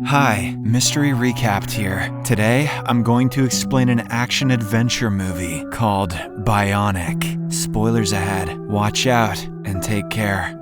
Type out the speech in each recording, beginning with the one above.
Hi, Mystery Recapped here. Today, I'm going to explain an action-adventure movie called Bionic. Spoilers ahead. Watch out and take care.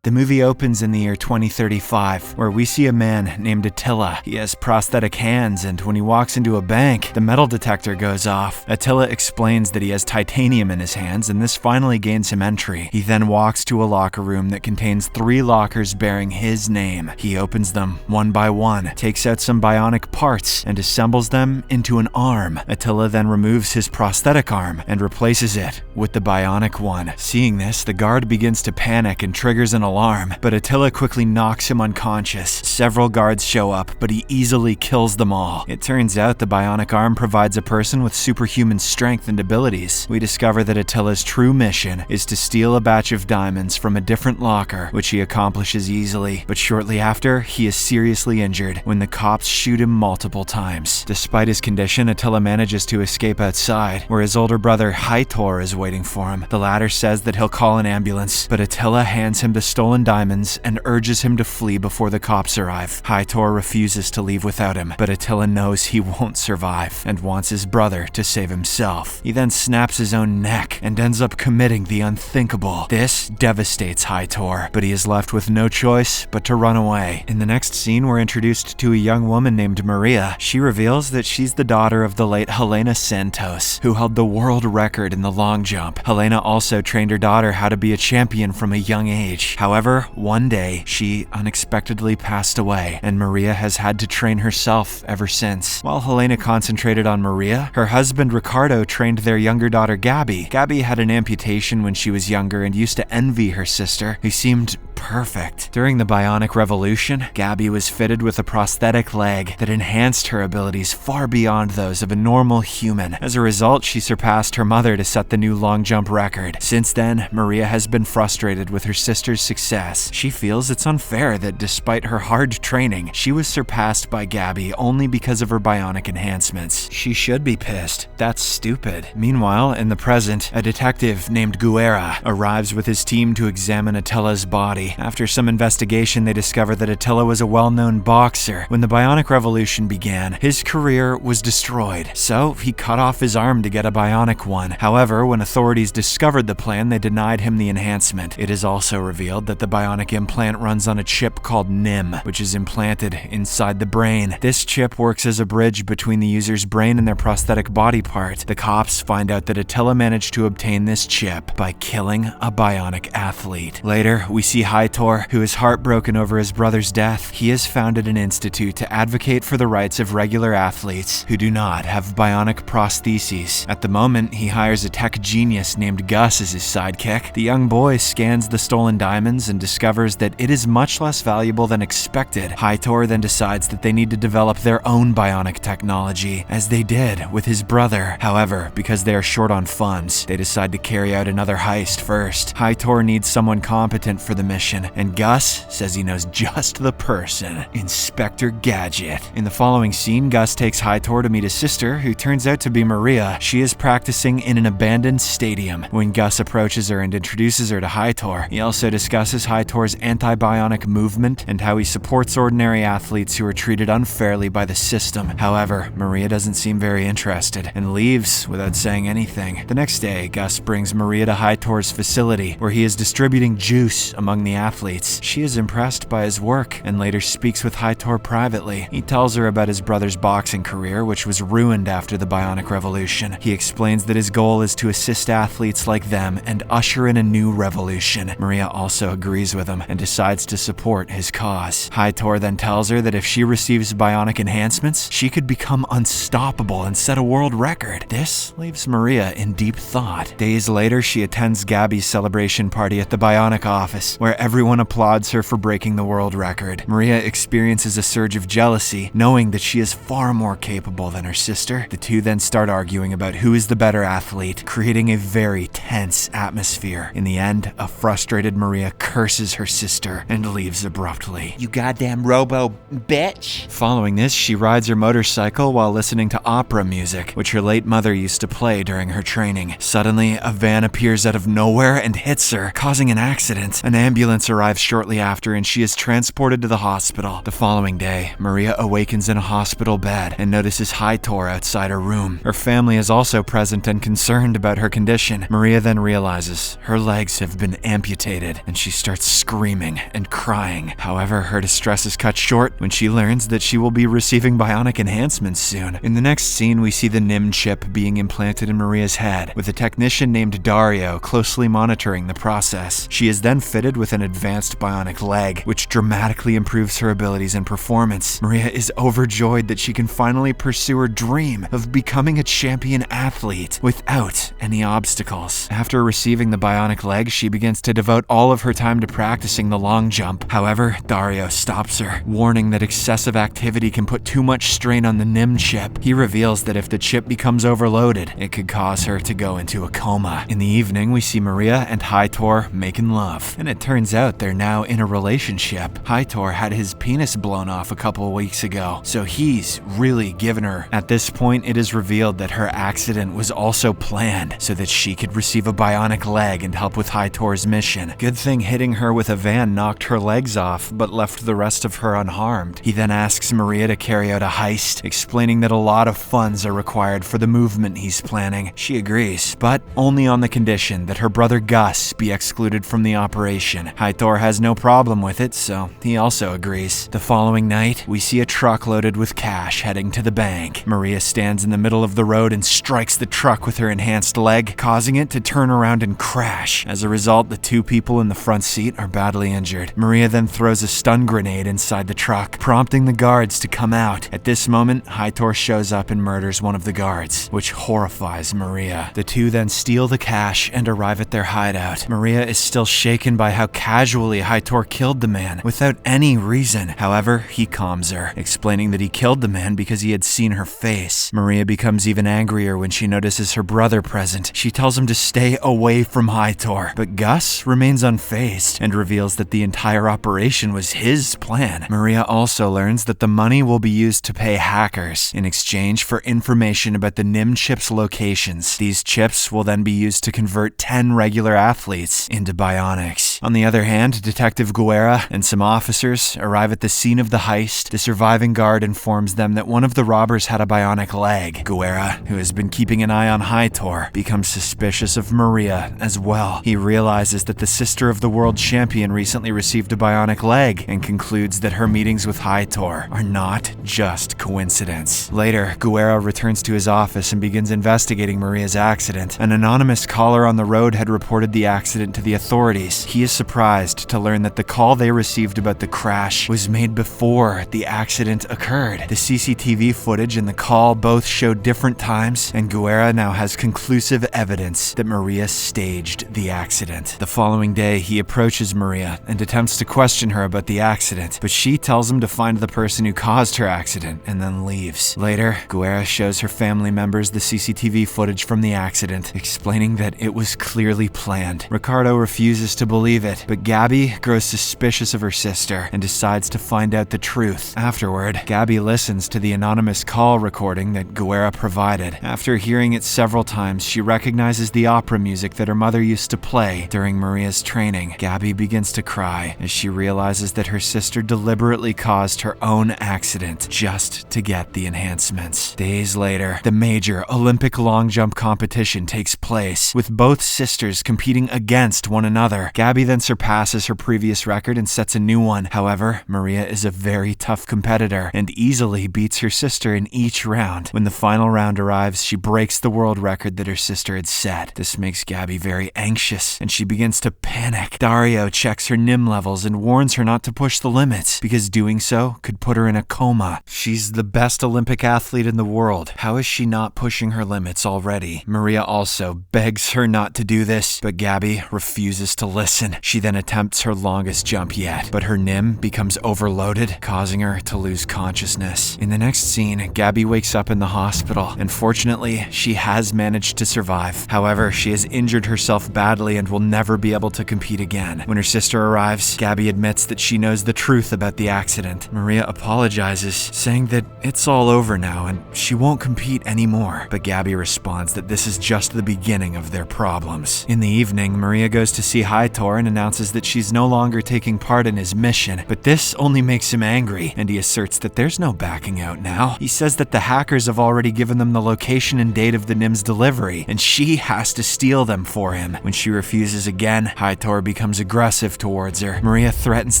The movie opens in the year 2035, where we see a man named Attila. He has prosthetic hands, and when he walks into a bank, the metal detector goes off. Attila explains that he has titanium in his hands, and this finally gains him entry. He then walks to a locker room that contains 3 lockers bearing his name. He opens them one by one, takes out some bionic parts, and assembles them into an arm. Attila then removes his prosthetic arm and replaces it with the bionic one. Seeing this, the guard begins to panic and triggers an alarm, but Attila quickly knocks him unconscious. Several guards show up, but he easily kills them all. It turns out the bionic arm provides a person with superhuman strength and abilities. We discover that Attila's true mission is to steal a batch of diamonds from a different locker, which he accomplishes easily. But shortly after, he is seriously injured when the cops shoot him multiple times. Despite his condition, Attila manages to escape outside, where his older brother Haitor is waiting for him. The latter says that he'll call an ambulance, but Attila hands him the stolen diamonds and urges him to flee before the cops arrive. Haitor refuses to leave without him, but Attila knows he won't survive and wants his brother to save himself. He then snaps his own neck and ends up committing the unthinkable. This devastates Haitor, but he is left with no choice but to run away. In the next scene, we're introduced to a young woman named Maria. She reveals that she's the daughter of the late Helena Santos, who held the world record in the long jump. Helena also trained her daughter how to be a champion from a young age. However, one day, she unexpectedly passed away, and Maria has had to train herself ever since. While Helena concentrated on Maria, her husband Ricardo trained their younger daughter Gabby. Gabby had an amputation when she was younger and used to envy her sister, who seemed perfect. During the bionic revolution, Gabby was fitted with a prosthetic leg that enhanced her abilities far beyond those of a normal human. As a result, she surpassed her mother to set the new long jump record. Since then, Maria has been frustrated with her sister's success. She feels it's unfair that despite her hard training, she was surpassed by Gabby only because of her bionic enhancements. She should be pissed. That's stupid. Meanwhile, in the present, a detective named Guerra arrives with his team to examine Attila's body. After some investigation, they discover that Attila was a well-known boxer. When the bionic revolution began, his career was destroyed, so he cut off his arm to get a bionic one. However, when authorities discovered the plan, they denied him the enhancement. It is also revealed that the bionic implant runs on a chip called NIM, which is implanted inside the brain. This chip works as a bridge between the user's brain and their prosthetic body part. The cops find out that Attila managed to obtain this chip by killing a bionic athlete. Later, we see Haitor, who is heartbroken over his brother's death. He has founded an institute to advocate for the rights of regular athletes who do not have bionic prostheses. At the moment, he hires a tech genius named Gus as his sidekick. The young boy scans the stolen diamonds and discovers that it is much less valuable than expected. Haitor then decides that they need to develop their own bionic technology, as they did with his brother. However, because they are short on funds, they decide to carry out another heist first. Haitor needs someone competent for the mission, and Gus says he knows just the person: Inspector Gadget. In the following scene, Gus takes Haitor to meet his sister, who turns out to be Maria. She is practicing in an abandoned stadium. When Gus approaches her and introduces her to Haitor, he also discusses Haitor's anti-bionic movement and how he supports ordinary athletes who are treated unfairly by the system. However, Maria doesn't seem very interested and leaves without saying anything. The next day, Gus brings Maria to Haitor's facility, where he is distributing juice among the athletes. She is impressed by his work and later speaks with Haitor privately. He tells her about his brother's boxing career, which was ruined after the bionic revolution. He explains that his goal is to assist athletes like them and usher in a new revolution. Maria also agrees with him and decides to support his cause. Haitor then tells her that if she receives bionic enhancements, she could become unstoppable and set a world record. This leaves Maria in deep thought. Days later, she attends Gabby's celebration party at the bionic office, where everyone applauds her for breaking the world record. Maria experiences a surge of jealousy, knowing that she is far more capable than her sister. The two then start arguing about who is the better athlete, creating a very tense atmosphere. In the end, a frustrated Maria curses her sister and leaves abruptly. You goddamn robo bitch. Following this, she rides her motorcycle while listening to opera music, which her late mother used to play during her training. Suddenly, a van appears out of nowhere and hits her, causing an accident. An ambulance ambulance arrives shortly after and she is transported to the hospital. The following day, Maria awakens in a hospital bed and notices Hightor outside her room. Her family is also present and concerned about her condition. Maria then realizes her legs have been amputated and she starts screaming and crying. However, her distress is cut short when she learns that she will be receiving bionic enhancements soon. In the next scene, we see the NIM chip being implanted in Maria's head, with a technician named Dario closely monitoring the process. She is then fitted with an advanced bionic leg, which dramatically improves her abilities and performance. Maria is overjoyed that she can finally pursue her dream of becoming a champion athlete without any obstacles. After receiving the bionic leg, she begins to devote all of her time to practicing the long jump. However, Dario stops her, warning that excessive activity can put too much strain on the NIM chip. He reveals that if the chip becomes overloaded, it could cause her to go into a coma. In the evening, we see Maria and Hightor making love, and it turns out they're now in a relationship. Hightor had his penis blown off a couple of weeks ago, so he's really given her. At this point, it is revealed that her accident was also planned so that she could receive a bionic leg and help with Hightor's mission. Good thing hitting her with a van knocked her legs off, but left the rest of her unharmed. He then asks Maria to carry out a heist, explaining that a lot of funds are required for the movement he's planning. She agrees, but only on the condition that her brother Gus be excluded from the operation. Hightor has no problem with it, so he also agrees. The following night, we see a truck loaded with cash heading to the bank. Maria stands in the middle of the road and strikes the truck with her enhanced leg, causing it to turn around and crash. As a result, the two people in the front seat are badly injured. Maria then throws a stun grenade inside the truck, prompting the guards to come out. At this moment, Hightor shows up and murders one of the guards, which horrifies Maria. The two then steal the cash and arrive at their hideout. Maria is still shaken by how casually Hightor killed the man without any reason. However, he calms her, explaining that he killed the man because he had seen her face. Maria becomes even angrier when she notices her brother present. She tells him to stay away from Hightor, but Gus remains unfazed and reveals that the entire operation was his plan. Maria also learns that the money will be used to pay hackers in exchange for information about the NIM chip's locations. These chips will then be used to convert 10 regular athletes into bionics. On the other hand, Detective Guerra and some officers arrive at the scene of the heist. The surviving guard informs them that one of the robbers had a bionic leg. Guerra, who has been keeping an eye on Hightor, becomes suspicious of Maria as well. He realizes that the sister of the world champion recently received a bionic leg and concludes that her meetings with Hightor are not just coincidence. Later, Guerra returns to his office and begins investigating Maria's accident. An anonymous caller on the road had reported the accident to the authorities. He is surprised to learn that the call they received about the crash was made before the accident occurred. The CCTV footage and the call both showed different times, and Guerra now has conclusive evidence that Maria staged the accident. The following day, he approaches Maria and attempts to question her about the accident, but she tells him to find the person who caused her accident and then leaves. Later, Guerra shows her family members the CCTV footage from the accident, explaining that it was clearly planned. Ricardo refuses to believe it, but Gabby grows suspicious of her sister and decides to find out the truth. Afterward, Gabby listens to the anonymous call recording that Guerra provided. After hearing it several times, she recognizes the opera music that her mother used to play during Maria's training. Gabby begins to cry as she realizes that her sister deliberately caused her own accident just to get the enhancements. Days later, the major Olympic long jump competition takes place, with both sisters competing against one another. Gabby then surpasses her previous record and sets a new one. However, Maria is a very tough competitor and easily beats her sister in each round. When the final round arrives, she breaks the world record that her sister had set. This makes Gabby very anxious, and she begins to panic. Dario checks her NIM levels and warns her not to push the limits, because doing so could put her in a coma. She's the best Olympic athlete in the world. How is she not pushing her limits already? Maria also begs her not to do this, but Gabby refuses to listen. She then attempts her longest jump yet, but her NIM becomes overloaded, causing her to lose consciousness. In the next scene, Gabby wakes up in the hospital, and fortunately, she has managed to survive. However, she has injured herself badly and will never be able to compete again. When her sister arrives, Gabby admits that she knows the truth about the accident. Maria apologizes, saying that it's all over now and she won't compete anymore. But Gabby responds that this is just the beginning of their problems. In the evening, Maria goes to see Hightor and announces that she's no longer taking part in his mission, but this only makes him angry, and he asserts that there's no backing out now. He says that the hackers have already given them the location and date of the NIM's delivery, and she has to steal them for him. When she refuses again, Hightower becomes aggressive towards her. Maria threatens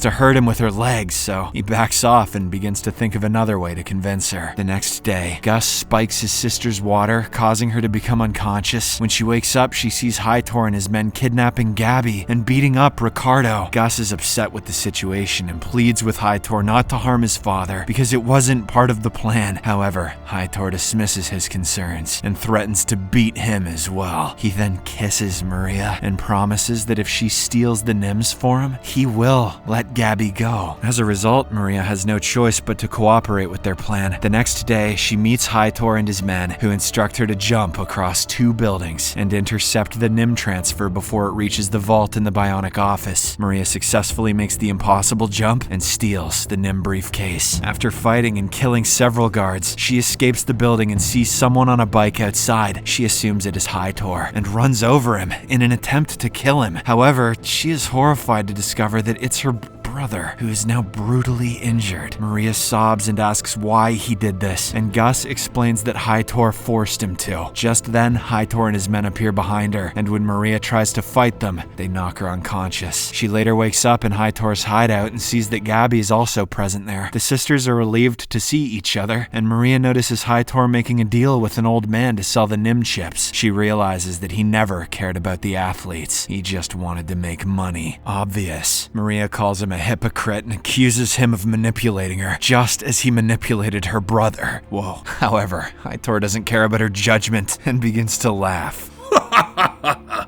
to hurt him with her legs, so he backs off and begins to think of another way to convince her. The next day, Gus spikes his sister's water, causing her to become unconscious. When she wakes up, she sees Hightower and his men kidnapping Gabby and beating up Ricardo. Gus is upset with the situation and pleads with Hightower not to harm his father because it wasn't part of the plan. However, Hightower dismisses his concerns and threatens to beat him as well. He then kisses Maria and promises that if she steals the NIMs for him, he will let Gabby go. As a result, Maria has no choice but to cooperate with their plan. The next day, she meets Hightower and his men, who instruct her to jump across 2 buildings and intercept the NIM transfer before it reaches the vault in the bionic office. Maria successfully makes the impossible jump and steals the NIM briefcase. After fighting and killing several guards, she escapes the building and sees someone on a bike outside. She assumes it is Hightower and runs over him in an attempt to kill him. However, she is horrified to discover that it's her brother, who is now brutally injured. Maria sobs and asks why he did this, and Gus explains that Hightower forced him to. Just then, Hightower and his men appear behind her, and when Maria tries to fight them, they knock her unconscious. She later wakes up in Hightower's hideout and sees that Gabby is also present there. The sisters are relieved to see each other, and Maria notices Hightower making a deal with an old man to sell the NIM chips. She realizes that he never cared about the athletes. He just wanted to make money. Obvious. Maria calls him a hypocrite and accuses him of manipulating her, just as he manipulated her brother. Whoa. However, Hightower doesn't care about her judgment and begins to laugh.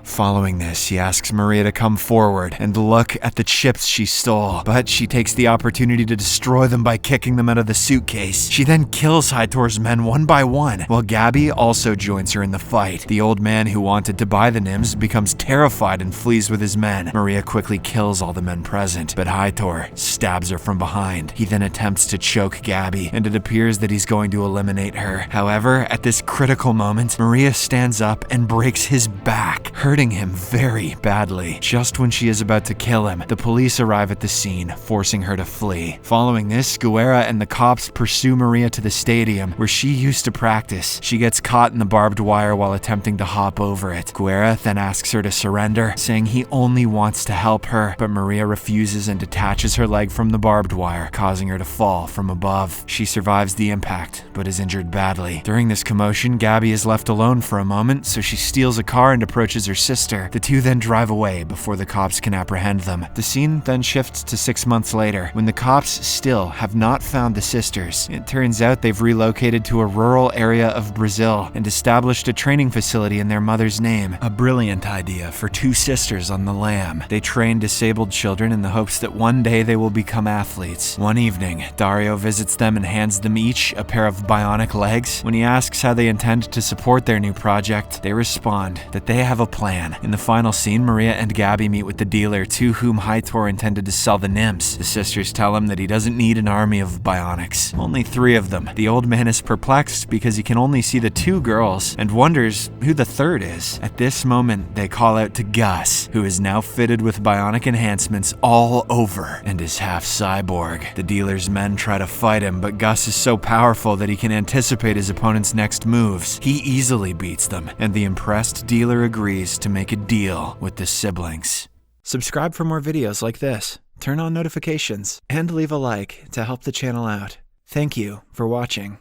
Following this, he asks Maria to come forward and look at the chips she stole, but she takes the opportunity to destroy them by kicking them out of the suitcase. She then kills Hightower's men one by one, while Gabby also joins her in the fight. The old man who wanted to buy the NIMs becomes terrified and flees with his men. Maria quickly kills all the men present, but Hightower stabs her from behind. He then attempts to choke Gabby, and it appears that he's going to eliminate her. However, at this critical moment, Maria stands up and breaks his back, hurting him very badly. Just when she is about to kill him, the police arrive at the scene, forcing her to flee. Following this, Guerra and the cops pursue Maria to the stadium where she used to practice. She gets caught in the barbed wire while attempting to hop over it. Guerra then asks her to surrender, saying he only wants to help her, but Maria refuses and detaches her leg from the barbed wire, causing her to fall from above. She survives the impact, but is injured badly. During this commotion, Gabby is left alone for a moment, so she steals a car and approaches her sister. The two then drive away before the cops can apprehend them. The scene then shifts to 6 months later, when the cops still have not found the sisters. It turns out they've relocated to a rural area of Brazil and established a training facility in their mother's name. A brilliant idea for 2 sisters on the lam. They train disabled children in the hopes that one day they will become athletes. One evening, Dario visits them and hands them each a pair of bionic legs. When he asks how they intend to support their new project, they respond that they have a plan. In the final scene, Maria and Gabby meet with the dealer to whom Hightower intended to sell the NIMs. The sisters tell him that he doesn't need an army of bionics, only 3 of them. The old man is perplexed because he can only see the 2 girls and wonders who the third is. At this moment, they call out to Gus, who is now fitted with bionic enhancements all over and is half cyborg. The dealer's men try to fight him, but Gus is so powerful that he can anticipate his opponent's next moves. He easily beats them, and the impressed dealer agrees to make a deal with the siblings. Subscribe for more videos like this, turn on notifications, and leave a like to help the channel out. Thank you for watching.